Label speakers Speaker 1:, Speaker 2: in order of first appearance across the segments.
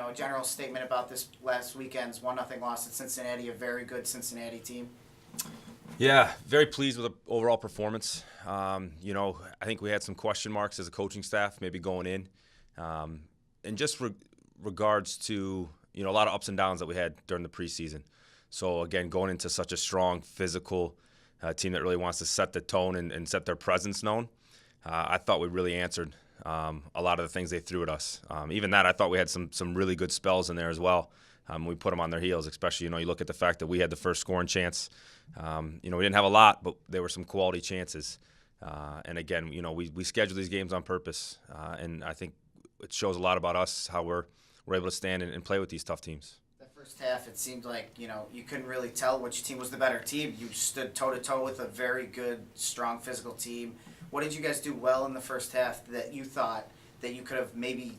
Speaker 1: a general statement about this last weekend's 1-0 loss at Cincinnati, a very good Cincinnati team.
Speaker 2: Yeah, very pleased with the overall performance. I think we had some question marks as a coaching staff, maybe going in. And just regards to, a lot of ups and downs that we had during the preseason. So, again, going into such a strong, physical team that really wants to set the tone and set their presence known, I thought we really answered a lot of the things they threw at us. Even that, I thought we had some really good spells in there as well. We put them on their heels, especially, you look at the fact that we had the first scoring chance. We didn't have a lot, but there were some quality chances. And again, we schedule these games on purpose. And I think it shows a lot about us, how we're able to stand and play with these tough teams.
Speaker 1: The first half, it seemed like, you couldn't really tell which team was the better team. You stood toe-to-toe with a very good, strong physical team. What did you guys do well in the first half that you thought that you could have maybe,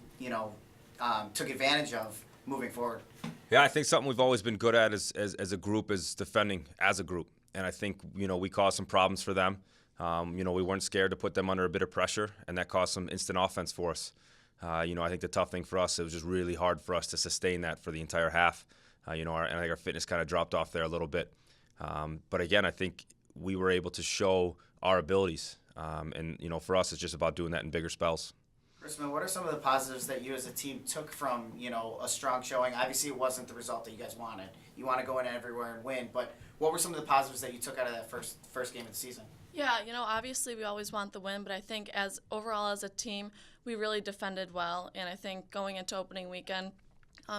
Speaker 1: took advantage of moving forward?
Speaker 2: Yeah, I think something we've always been good at as a group is defending as a group. And I think, we caused some problems for them. We weren't scared to put them under a bit of pressure, and that caused some instant offense for us. I think the tough thing for us, it was just really hard for us to sustain that for the entire half. And I think our fitness kind of dropped off there a little bit. But again, I think we were able to show our abilities. And for us, it's just about doing that in bigger spells.
Speaker 1: Chrisman, what are some of the positives that you as a team took from, a strong showing? Obviously, it wasn't the result that you guys wanted. You want to go in everywhere and win. But what were some of the positives that you took out of that first game of the season?
Speaker 3: Yeah, obviously we always want the win, but I think overall as a team, we really defended well. And I think going into opening weekend,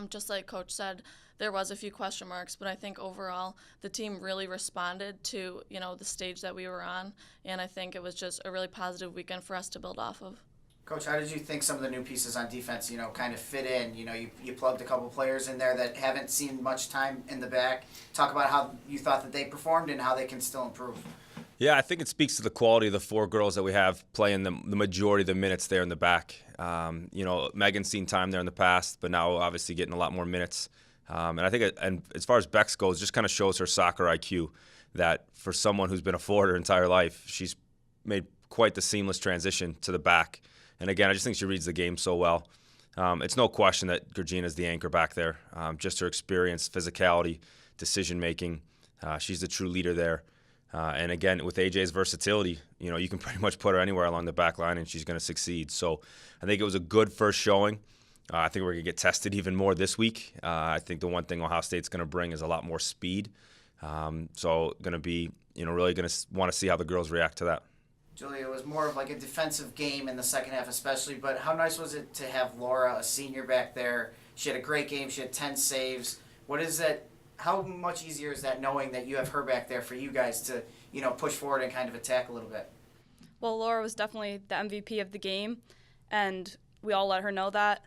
Speaker 3: just like Coach said, there was a few question marks, but I think overall the team really responded to, the stage that we were on. And I think it was just a really positive weekend for us to build off of.
Speaker 1: Coach, how did you think some of the new pieces on defense, kind of fit in? You plugged a couple players in there that haven't seen much time in the back. Talk about how you thought that they performed and how they can still improve.
Speaker 2: Yeah, I think it speaks to the quality of the four girls that we have playing the majority of the minutes there in the back. Megan's seen time there in the past, but now obviously getting a lot more minutes. And I think, and as far as Bex goes, just kind of shows her soccer IQ that for someone who's been a forward her entire life, she's made quite the seamless transition to the back. And again, I just think she reads the game so well. It's no question that Georgina's the anchor back there. Just her experience, physicality, decision-making. She's the true leader there. And again, with AJ's versatility, you can pretty much put her anywhere along the back line and she's going to succeed. So I think it was a good first showing. I think we're going to get tested even more this week. I think the one thing Ohio State's going to bring is a lot more speed. So going to be, really going to want to see how the girls react to that.
Speaker 1: Julia, it was more of like a defensive game in the second half especially, but how nice was it to have Laura, a senior, back there? She had a great game. She had 10 saves. What is that? How much easier is that knowing that you have her back there for you guys to, push forward and kind of attack a little bit?
Speaker 4: Well, Laura was definitely the MVP of the game, and we all let her know that.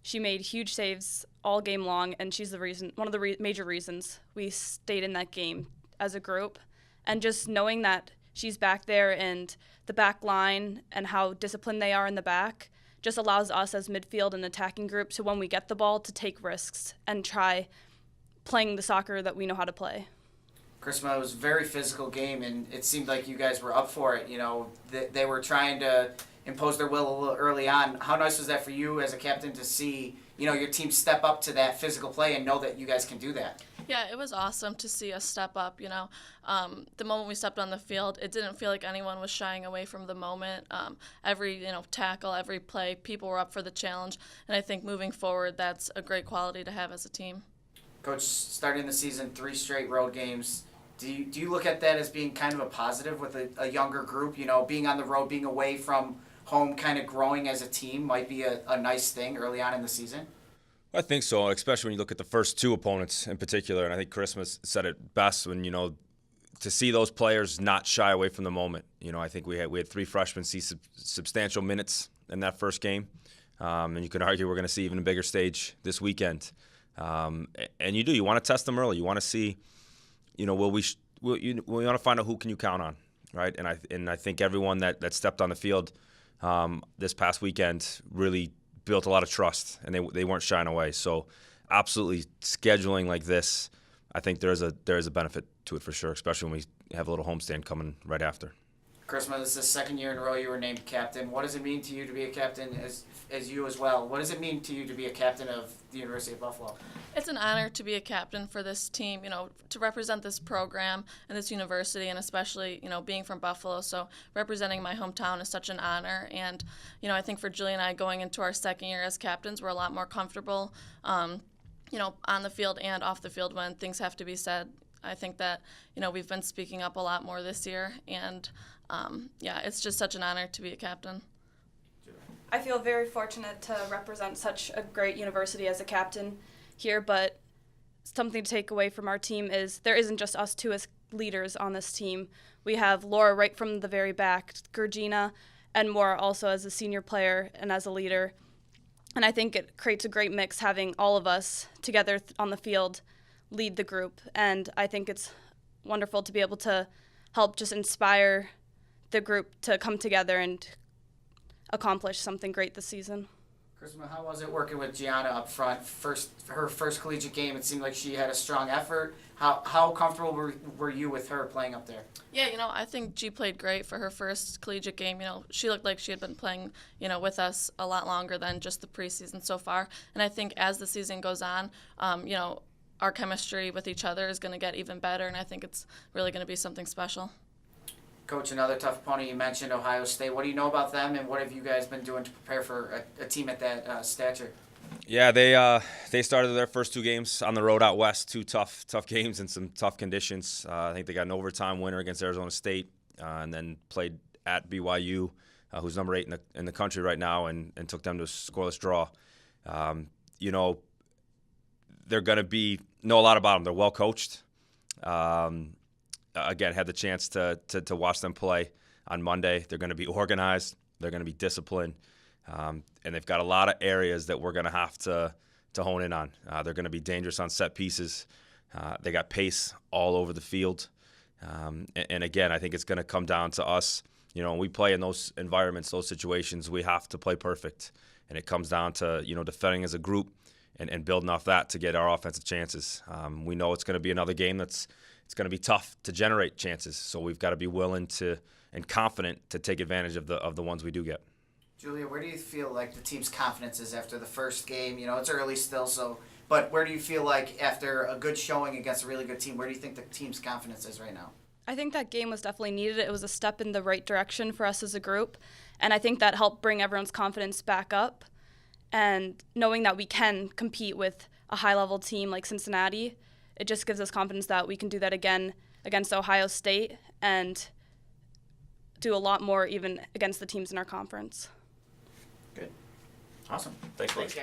Speaker 4: She made huge saves all game long, and she's one of the major reasons we stayed in that game as a group. And just knowing that she's back there and the back line and how disciplined they are in the back just allows us as midfield and attacking group to, when we get the ball, to take risks and try playing the soccer that we know how to play.
Speaker 1: Chrisma, it was a very physical game, and it seemed like you guys were up for it. They were trying to impose their will a little early on. How nice was that for you as a captain to see, your team step up to that physical play and know that you guys can do that?
Speaker 3: Yeah, it was awesome to see us step up, The moment we stepped on the field, it didn't feel like anyone was shying away from the moment. Every, tackle, every play, people were up for the challenge. And I think moving forward, that's a great quality to have as a team.
Speaker 1: Coach, starting the season, 3 straight road games. Do you look at that as being kind of a positive with a younger group? Being on the road, being away from home, kind of growing as a team might be a nice thing early on in the season?
Speaker 2: I think so, especially when you look at the first 2 opponents in particular. And I think Christmas said it best when, to see those players not shy away from the moment. I think we had 3 freshmen see substantial minutes in that first game. And you could argue we're going to see even a bigger stage this weekend. And you want to test them early. You want to see, we want to find out who can you count on, right? And I think everyone that stepped on the field this past weekend really built a lot of trust, and they weren't shying away. So absolutely scheduling like this, I think there is a benefit to it for sure, especially when we have a little homestand coming right after.
Speaker 1: Christmas, this is the second year in a row you were named captain. What does it mean to you to be a captain as you as well? What does it mean to you to be a captain of the University of Buffalo?
Speaker 3: It's an honor to be a captain for this team, to represent this program and this university, and especially, being from Buffalo. So representing my hometown is such an honor. And, I think for Julie and I going into our second year as captains, we're a lot more comfortable, on the field and off the field when things have to be said. I think that, we've been speaking up a lot more this year. And, it's just such an honor to be a captain.
Speaker 4: I feel very fortunate to represent such a great university as a captain here, but something to take away from our team is there isn't just us two as leaders on this team. We have Laura right from the very back, Georgina, and Maura also as a senior player and as a leader. And I think it creates a great mix having all of us together on the field lead the group. And I think it's wonderful to be able to help just inspire the group to come together and accomplish something great this season.
Speaker 1: Christmas, how was it working with Gianna up front? Her first collegiate game, it seemed like she had a strong effort. How comfortable were you with her playing up there?
Speaker 3: Yeah, I think G played great for her first collegiate game. She looked like she had been playing, with us a lot longer than just the preseason so far. And I think as the season goes on, our chemistry with each other is going to get even better, and I think it's really going to be something special.
Speaker 1: Coach, another tough opponent, you mentioned Ohio State. What do you know about them, and what have you guys been doing to prepare for a team at that stature?
Speaker 2: Yeah, they started their first 2 games on the road out west, 2 tough games in some tough conditions. I think they got an overtime winner against Arizona State, and then played at BYU, who's number 8 in the country right now, and took them to a scoreless draw. They're going to know a lot about them. They're well coached. Again, had the chance to watch them play on Monday. They're going to be organized. They're going to be disciplined. And they've got a lot of areas that we're going to have to hone in on. They're going to be dangerous on set pieces. They got pace all over the field. And again, I think it's going to come down to us. When we play in those environments, those situations, we have to play perfect. And it comes down to, defending as a group and building off that to get our offensive chances. We know it's going to be another game it's going to be tough to generate chances. So we've got to be willing to and confident to take advantage of the ones we do get.
Speaker 1: Julia, where do you feel like the team's confidence is after the first game? It's early still, but where do you feel like after a good showing against a really good team, where do you think the team's confidence is right now?
Speaker 4: I think that game was definitely needed. It was a step in the right direction for us as a group, and I think that helped bring everyone's confidence back up. And knowing that we can compete with a high-level team like Cincinnati, it just gives us confidence that we can do that again against Ohio State and do a lot more even against the teams in our conference.
Speaker 1: Good. Awesome.
Speaker 2: Thanks,
Speaker 1: guys.